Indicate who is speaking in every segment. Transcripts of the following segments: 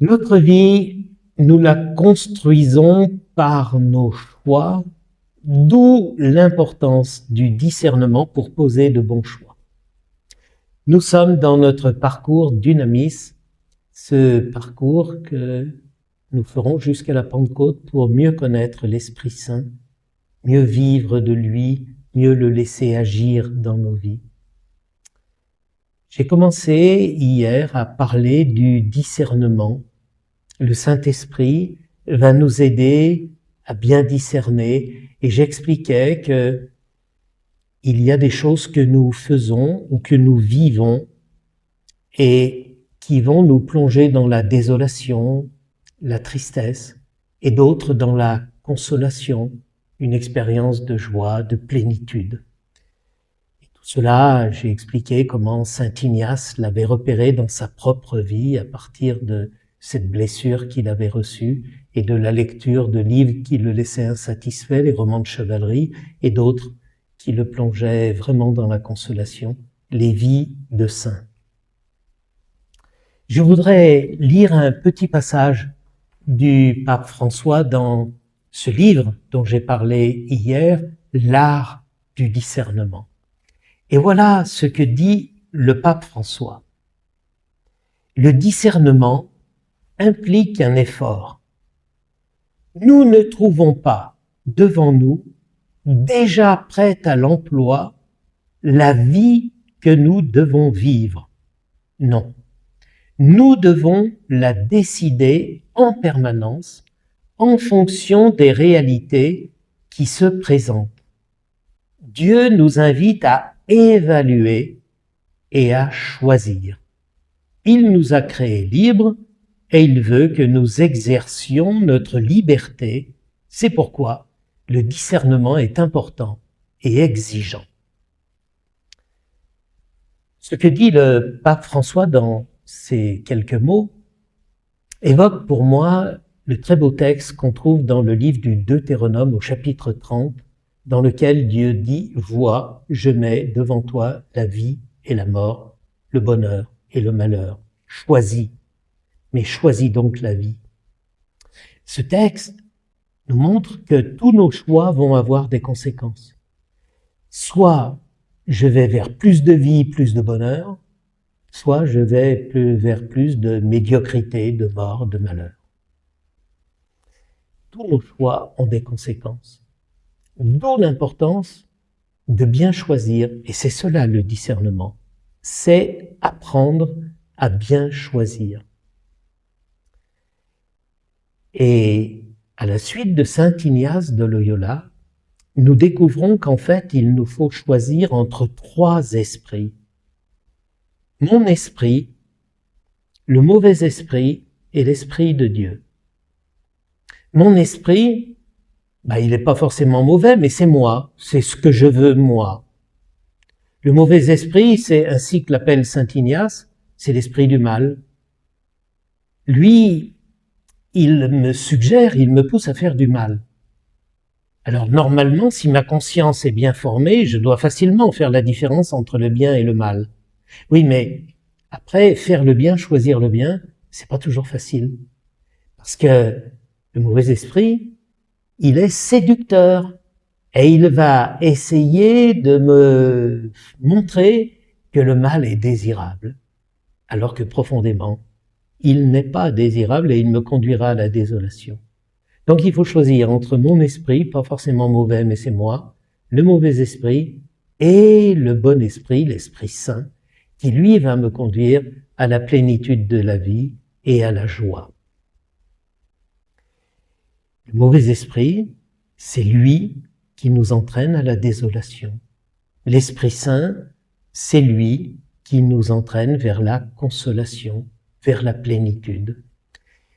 Speaker 1: Notre vie, nous la construisons par nos choix, d'où l'importance du discernement pour poser de bons choix. Nous sommes dans notre parcours d'Unamis, ce parcours que nous ferons jusqu'à la Pentecôte pour mieux connaître l'Esprit Saint, mieux vivre de lui, mieux le laisser agir dans nos vies. J'ai commencé hier à parler du discernement. Le Saint-Esprit va nous aider à bien discerner et j'expliquais que il y a des choses que nous faisons ou que nous vivons et qui vont nous plonger dans la désolation, la tristesse, et d'autres dans la consolation, une expérience de joie, de plénitude. Et tout cela, j'ai expliqué comment saint Ignace l'avait repéré dans sa propre vie à partir de cette blessure qu'il avait reçue et de la lecture de livres qui le laissaient insatisfait, les romans de chevalerie, et d'autres qui le plongeaient vraiment dans la consolation, les vies de saints. Je voudrais lire un petit passage du pape François dans ce livre dont j'ai parlé hier, L'art du discernement. Et voilà ce que dit le pape François. Le discernement implique un effort. Nous ne trouvons pas devant nous, déjà prête à l'emploi, la vie que nous devons vivre. Non. Nous devons la décider en permanence en fonction des réalités qui se présentent. Dieu nous invite à évaluer et à choisir. Il nous a créés libres et il veut que nous exercions notre liberté. C'est pourquoi le discernement est important et exigeant. Ce que dit le pape François dans ces quelques mots évoque pour moi le très beau texte qu'on trouve dans le livre du Deutéronome au chapitre 30, dans lequel Dieu dit « Vois, je mets devant toi la vie et la mort, le bonheur et le malheur. Choisis, mais choisis donc la vie. » Ce texte nous montre que tous nos choix vont avoir des conséquences. Soit je vais vers plus de vie, plus de bonheur, soit je vais vers plus de médiocrité, de mort, de malheur. Tous nos choix ont des conséquences. D'où l'importance de bien choisir, et c'est cela le discernement, c'est apprendre à bien choisir. Et à la suite de saint Ignace de Loyola, nous découvrons qu'en fait, il nous faut choisir entre trois esprits. Mon esprit, le mauvais esprit et l'esprit de Dieu. Mon esprit, il n'est pas forcément mauvais, mais c'est moi, c'est ce que je veux moi. Le mauvais esprit, c'est ainsi que l'appelle saint Ignace, c'est l'esprit du mal. Lui, il me suggère, il me pousse à faire du mal. Alors normalement, si ma conscience est bien formée, je dois facilement faire la différence entre le bien et le mal. Oui, mais après, faire le bien, choisir le bien, c'est pas toujours facile. Parce que le mauvais esprit, il est séducteur. Et il va essayer de me montrer que le mal est désirable. Alors que profondément, il n'est pas désirable et il me conduira à la désolation. Donc il faut choisir entre mon esprit, pas forcément mauvais, mais c'est moi, le mauvais esprit, et le bon esprit, l'Esprit Saint, qui lui va me conduire à la plénitude de la vie et à la joie. Le mauvais esprit, c'est lui qui nous entraîne à la désolation. L'Esprit Saint, c'est lui qui nous entraîne vers la consolation, vers la plénitude.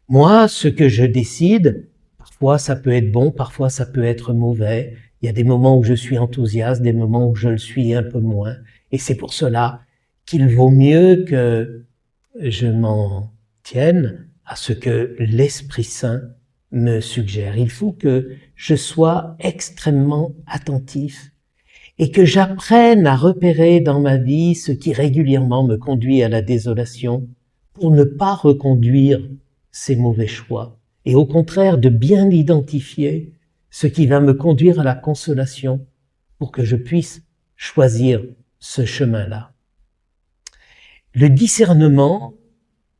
Speaker 1: Moi, ce que je décide, parfois ça peut être bon, parfois ça peut être mauvais. Il y a des moments où je suis enthousiaste, des moments où je le suis un peu moins. Et c'est pour cela qu'il vaut mieux que je m'en tienne à ce que l'Esprit Saint me suggère. Il faut que je sois extrêmement attentif et que j'apprenne à repérer dans ma vie ce qui régulièrement me conduit à la désolation pour ne pas reconduire ces mauvais choix et au contraire de bien identifier ce qui va me conduire à la consolation pour que je puisse choisir ce chemin-là. Le discernement,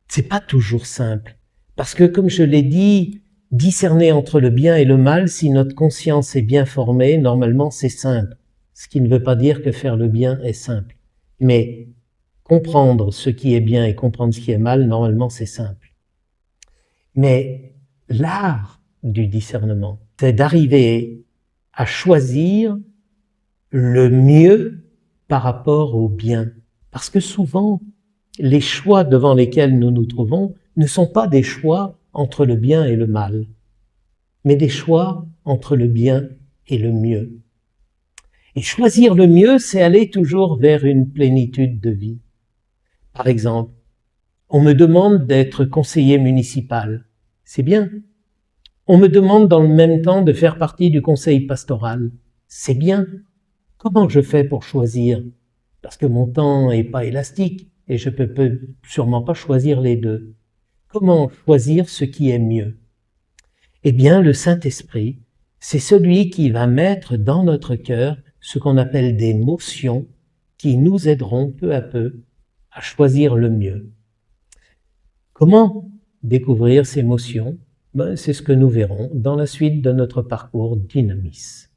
Speaker 1: c'est pas toujours simple parce que, comme je l'ai dit, discerner entre le bien et le mal, si notre conscience est bien formée, normalement c'est simple. Ce qui ne veut pas dire que faire le bien est simple. Mais comprendre ce qui est bien et comprendre ce qui est mal, normalement c'est simple. Mais l'art du discernement, c'est d'arriver à choisir le mieux par rapport au bien. Parce que souvent, les choix devant lesquels nous nous trouvons ne sont pas des choix entre le bien et le mal, mais des choix entre le bien et le mieux. Et choisir le mieux, c'est aller toujours vers une plénitude de vie. Par exemple, on me demande d'être conseiller municipal. C'est bien. On me demande dans le même temps de faire partie du conseil pastoral. C'est bien. Comment je fais pour choisir? Parce que mon temps n'est pas élastique et je peux sûrement pas choisir les deux. Comment choisir ce qui est mieux? Eh bien, le Saint-Esprit, c'est celui qui va mettre dans notre cœur ce qu'on appelle des motions qui nous aideront peu à peu à choisir le mieux. Comment découvrir ces motions? C'est ce que nous verrons dans la suite de notre parcours Dynamis.